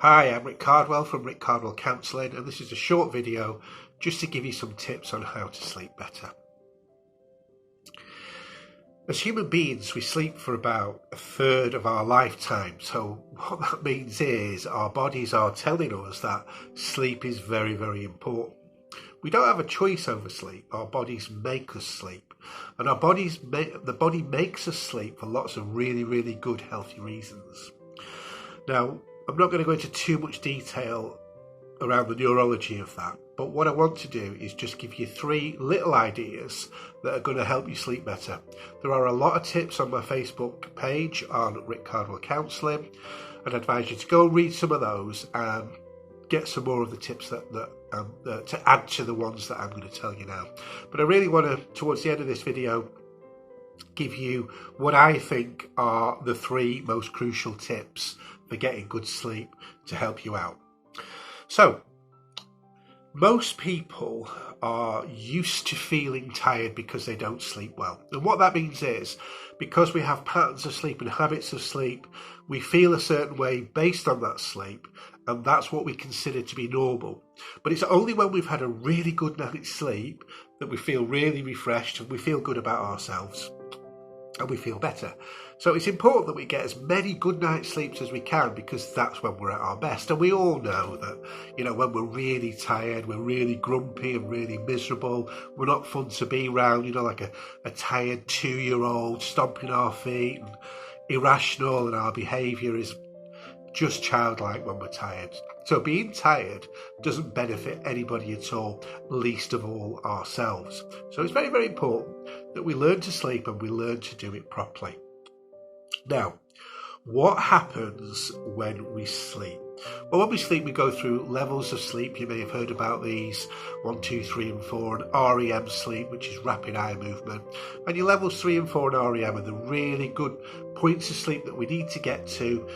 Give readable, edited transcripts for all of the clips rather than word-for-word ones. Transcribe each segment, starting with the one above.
Hi, I'm Rick Cardwell from Rick Cardwell Counselling, and this is a short video just to give you some tips on how to sleep better. As human beings, we sleep for about a third of our lifetime. So what that means is our bodies are telling us that sleep is very, very important. We don't have a choice over sleep. Our bodies make us sleep. And the body makes us sleep for lots of really, really good, healthy reasons. Now, I'm not going to go into too much detail around the neurology of that, but what I want to do is just give you 3 little ideas that are going to help you sleep better. There are a lot of tips on my Facebook page on Rick Cardwell Counselling, and I advise you to go and read some of those and get some more of the tips to add to the ones that I'm going to tell you now. But I really want to, towards the end of this video, give you what I think are the 3 most crucial tips for getting good sleep to help you out. So, most people are used to feeling tired because they don't sleep well. And what that means is, because we have patterns of sleep and habits of sleep, we feel a certain way based on that sleep, and that's what we consider to be normal. But it's only when we've had a really good night's sleep that we feel really refreshed and we feel good about ourselves and we feel better. So it's important that we get as many good night's sleeps as we can, because that's when we're at our best. And we all know that, when we're really tired, we're really grumpy and really miserable, we're not fun to be around, like a tired 2-year-old stomping our feet and irrational, and our behaviour is just childlike when we're tired. So being tired doesn't benefit anybody at all, least of all ourselves. So it's very, very important that we learn to sleep and we learn to do it properly. Now, what happens when we sleep? Well, when we sleep, we go through levels of sleep. You may have heard about these: 1, 2, 3 and 4, and REM sleep, which is rapid eye movement. And your levels 3 and 4 and REM are the really good points of sleep that we need to get to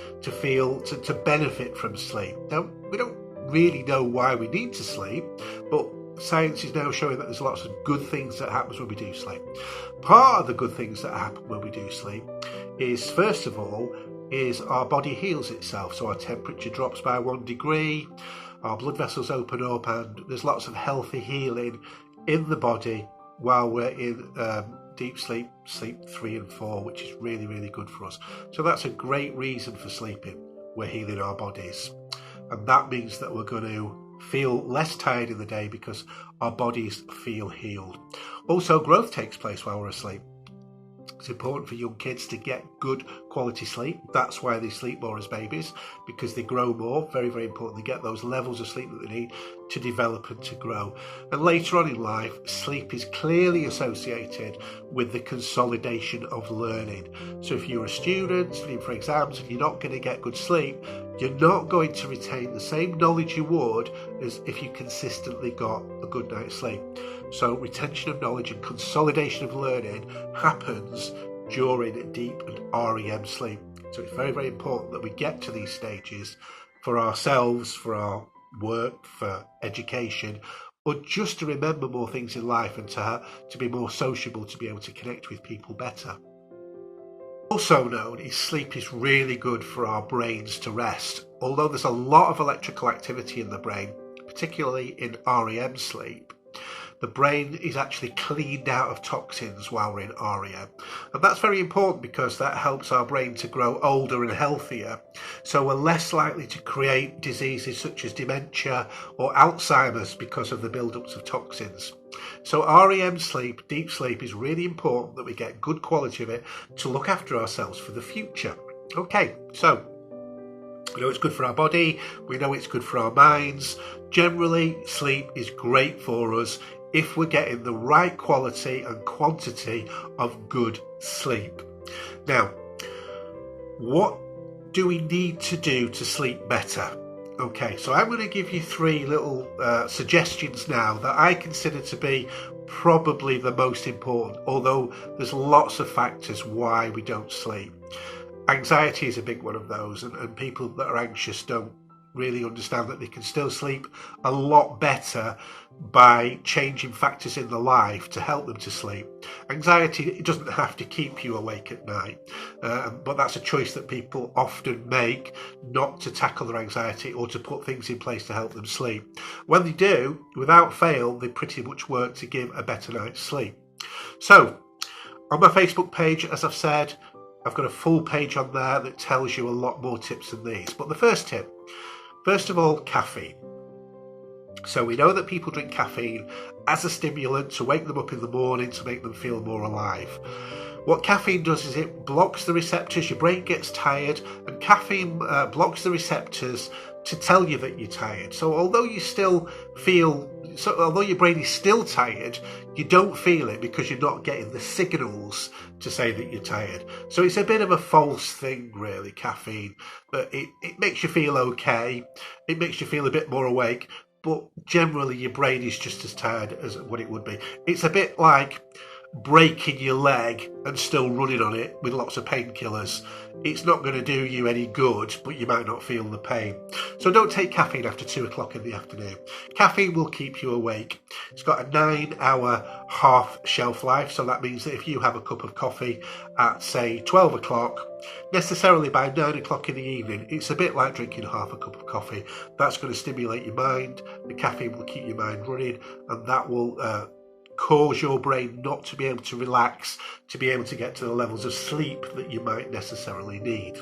benefit from sleep. Now, we don't really know why we need to sleep, but science is now showing that there's lots of good things that happens when we do sleep. Part of the good things that happen when we do sleep is, first of all, is our body heals itself. So our temperature drops by 1 degree, our blood vessels open up, and there's lots of healthy healing in the body while we're in deep sleep, sleep 3 and 4, which is really, really good for us. So that's a great reason for sleeping. We're healing our bodies. And that means that we're going to feel less tired in the day because our bodies feel healed. Also, growth takes place while we're asleep. It's important for young kids to get good quality sleep. That's why they sleep more as babies, because they grow more. Very, very important. They get those levels of sleep that they need to develop and to grow. And later on in life, sleep is clearly associated with the consolidation of learning. So if you're a student studying for exams and you're not going to get good sleep, you're not going to retain the same knowledge you would as if you consistently got a good night's sleep. So retention of knowledge and consolidation of learning happens during deep and REM sleep. So it's very, very important that we get to these stages for ourselves, for our work, for education, or just to remember more things in life and to be more sociable, to be able to connect with people better. Also known is sleep is really good for our brains to rest. Although there's a lot of electrical activity in the brain, particularly in REM sleep, the brain is actually cleaned out of toxins while we're in REM. And that's very important because that helps our brain to grow older and healthier. So we're less likely to create diseases such as dementia or Alzheimer's because of the build-ups of toxins. So REM sleep, deep sleep, is really important that we get good quality of it to look after ourselves for the future. Okay, so we know it's good for our body, we know it's good for our minds. Generally, sleep is great for us if we're getting the right quality and quantity of good sleep. Now, what do we need to do to sleep better? Okay, so I'm going to give you 3 little suggestions now that I consider to be probably the most important, although there's lots of factors why we don't sleep. Anxiety is a big one of those, and people that are anxious don't really understand that they can still sleep a lot better by changing factors in their life to help them to sleep. Anxiety, it doesn't have to keep you awake at night, but that's a choice that people often make, not to tackle their anxiety or to put things in place to help them sleep. When they do, without fail, they pretty much work to give a better night's sleep. So, on my Facebook page, as I've said, I've got a full page on there that tells you a lot more tips than these. But the first tip, first of all, caffeine. So we know that people drink caffeine as a stimulant to wake them up in the morning to make them feel more alive. What caffeine does is it blocks the receptors, your brain gets tired, and caffeine blocks the receptors to tell you that you're tired. So although you still feel, although your brain is still tired, you don't feel it because you're not getting the signals to say that you're tired. So it's a bit of a false thing, really, caffeine. But it makes you feel okay. It makes you feel a bit more awake. But generally, your brain is just as tired as what it would be. It's a bit like breaking your leg and still running on it with lots of painkillers. It's not going to do you any good, but you might not feel the pain. So don't take caffeine after 2 o'clock in the afternoon. Caffeine will keep you awake. It's got a 9-hour half shelf life, so that means that if you have a cup of coffee at, say, 12 o'clock, necessarily by 9 o'clock in the evening, it's a bit like drinking half a cup of coffee. That's going to stimulate your mind. The caffeine will keep your mind running, and that will cause your brain not to be able to relax, to be able to get to the levels of sleep that you might necessarily need.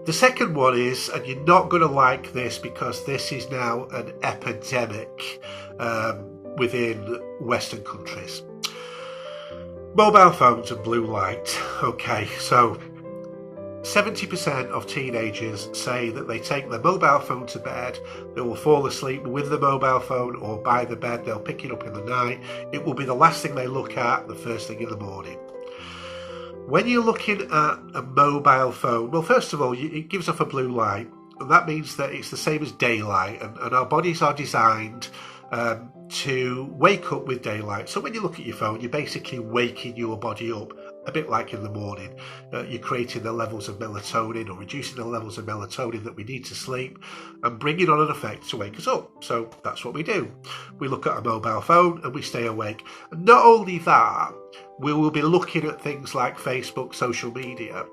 The second one is, and you're not going to like this because this is now an epidemic within Western countries. Mobile phones and blue light. Okay, so 70% of teenagers say that they take their mobile phone to bed. They will fall asleep with the mobile phone or by the bed. They'll pick it up in the night. It will be the last thing they look at the first thing in the morning. When you're looking at a mobile phone, well, first of all, it gives off a blue light, and that means that it's the same as daylight, and our bodies are designed to wake up with daylight. So when you look at your phone, you're basically waking your body up, a bit like in the morning. You're creating the levels of melatonin or reducing the levels of melatonin that we need to sleep and bringing on an effect to wake us up. So that's what we do. We look at a mobile phone and we stay awake. And not only that, we will be looking at things like Facebook, social media,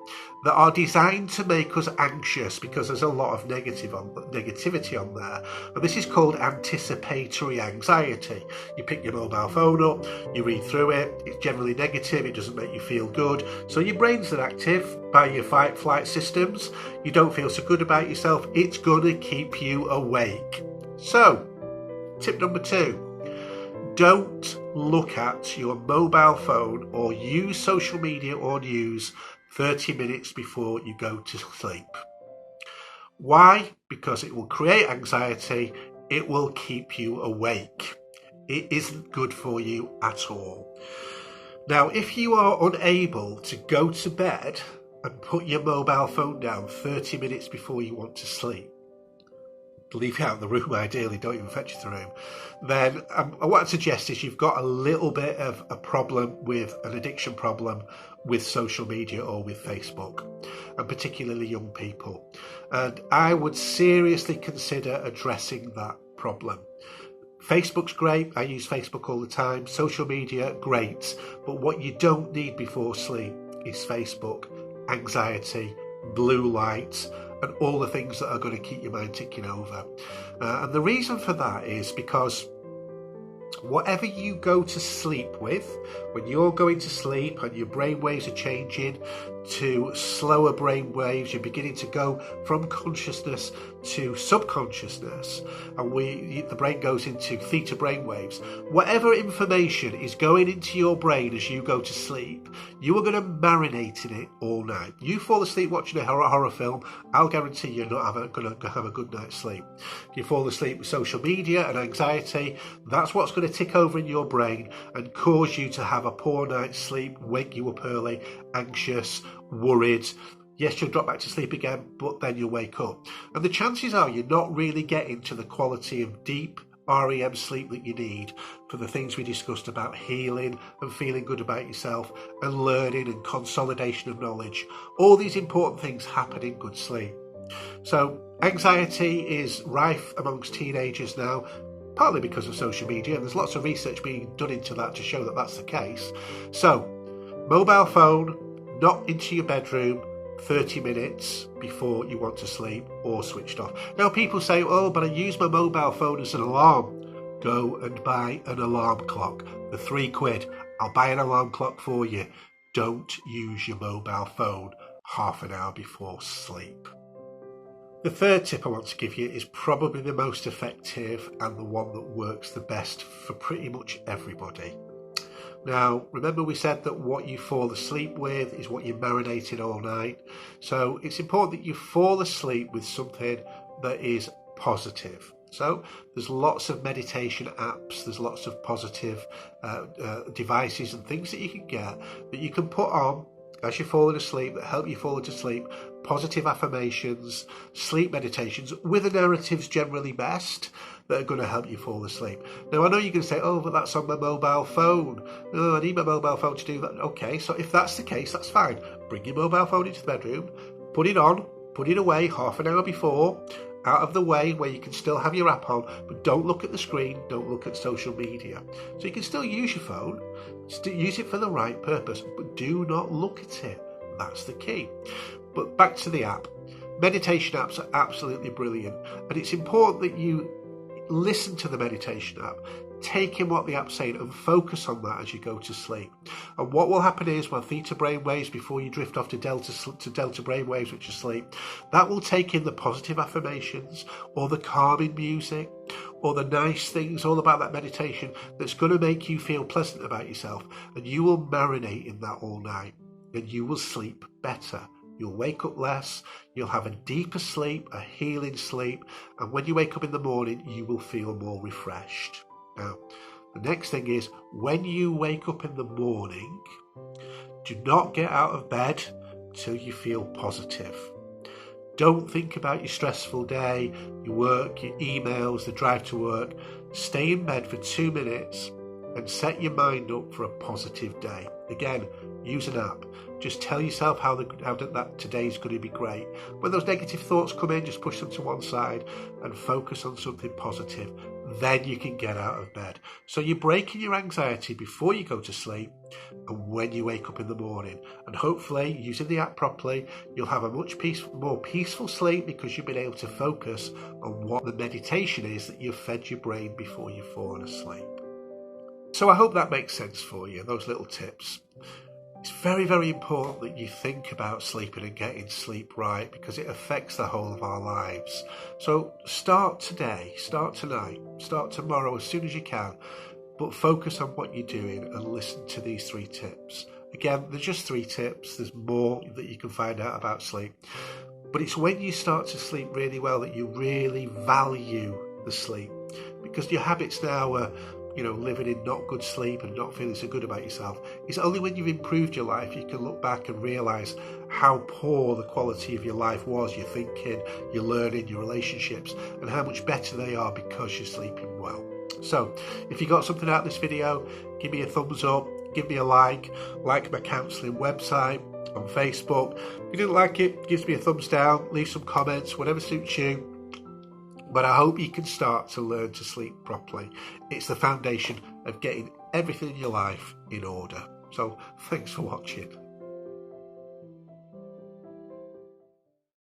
that are designed to make us anxious because there's a lot of negativity on there. And this is called anticipatory anxiety. You pick your mobile phone up, you read through it, it's generally negative, it doesn't make you feel good. So your brain's inactive by your fight-flight systems. You don't feel so good about yourself. It's going to keep you awake. So, tip number 2. Don't look at your mobile phone or use social media or news 30 minutes before you go to sleep. Why? Because it will create anxiety. It will keep you awake. It isn't good for you at all. Now, if you are unable to go to bed and put your mobile phone down 30 minutes before you want to sleep, leave it out of the room ideally, don't even fetch it to the room, then what I'd suggest is you've got a little bit of a problem with an addiction problem with social media or with Facebook, and particularly young people. And I would seriously consider addressing that problem. Facebook's great, I use Facebook all the time. Social media, great. But what you don't need before sleep is Facebook, anxiety, blue light, and all the things that are going to keep your mind ticking over. And the reason for that is because whatever you go to sleep with, when you're going to sleep and your brain waves are changing to slower brain waves, you're beginning to go from consciousness to subconsciousness, and the brain goes into theta brain waves. Whatever information is going into your brain as you go to sleep, you are going to marinate in it all night. You fall asleep watching a horror film, I'll guarantee you're not going to have a good night's sleep. If you fall asleep with social media and anxiety, that's what's going to tick over in your brain and cause you to have a poor night's sleep, wake you up early, anxious, worried. Yes, you'll drop back to sleep again, but then you'll wake up. And the chances are you're not really getting to the quality of deep REM sleep that you need for the things we discussed about healing and feeling good about yourself and learning and consolidation of knowledge. All these important things happen in good sleep. So anxiety is rife amongst teenagers now, partly because of social media, and there's lots of research being done into that to show that that's the case. So mobile phone not into your bedroom 30 minutes before you want to sleep, or switched off. Now people say, oh, but I use my mobile phone as an alarm. Go and buy an alarm clock for £3. I'll buy an alarm clock for you. Don't use your mobile phone half an hour before sleep. The third tip I want to give you is probably the most effective and the one that works the best for pretty much everybody. Now, remember we said that what you fall asleep with is what you're marinating all night. So it's important that you fall asleep with something that is positive. So there's lots of meditation apps, there's lots of positive devices and things that you can get that you can put on as you're falling asleep that help you fall into sleep. Positive affirmations, sleep meditations with the narratives generally best that are going to help you fall asleep. Now I know you're going to say, oh, but that's on my mobile phone. Oh, I need my mobile phone to do that. Okay, so if that's the case, that's fine. Bring your mobile phone into the bedroom, put it on, put it away half an hour before, out of the way where you can still have your app on, but don't look at the screen, don't look at social media. So you can still use your phone, use it for the right purpose, but do not look at it. That's the key. But back to the app. Meditation apps are absolutely brilliant, and it's important that you listen to the meditation app, take in what the app's saying and focus on that as you go to sleep. And what will happen is when theta brainwaves, before you drift off to delta brainwaves, which is sleep, that will take in the positive affirmations or the calming music or the nice things all about that meditation that's going to make you feel pleasant about yourself, and you will marinate in that all night and you will sleep better. You'll wake up less, you'll have a deeper sleep, a healing sleep, and when you wake up in the morning, you will feel more refreshed. Now, the next thing is, when you wake up in the morning, do not get out of bed till you feel positive. Don't think about your stressful day, your work, your emails, the drive to work. Stay in bed for 2 minutes and set your mind up for a positive day. Again, use an app. Just tell yourself how that today's going to be great. When those negative thoughts come in, just push them to one side and focus on something positive. Then you can get out of bed. So you're breaking your anxiety before you go to sleep and when you wake up in the morning. And hopefully, using the app properly, you'll have a much more peaceful sleep because you've been able to focus on what the meditation is that you've fed your brain before you've fallen asleep. So I hope that makes sense for you, those little tips. It's very, very important that you think about sleeping and getting sleep right because it affects the whole of our lives. So start today, start tonight, start tomorrow as soon as you can, but focus on what you're doing and listen to these 3 tips. Again, there's just 3 tips. There's more that you can find out about sleep. But it's when you start to sleep really well that you really value the sleep, because your habits now are living in not good sleep and not feeling so good about yourself. It's only when you've improved your life you can look back and realise how poor the quality of your life was, your thinking, your learning, your relationships, and how much better they are because you're sleeping well. So, if you got something out of this video, give me a thumbs up, give me a like my counselling website on Facebook. If you didn't like it, give me a thumbs down, leave some comments, whatever suits you. But I hope you can start to learn to sleep properly. It's the foundation of getting everything in your life in order. So thanks for watching.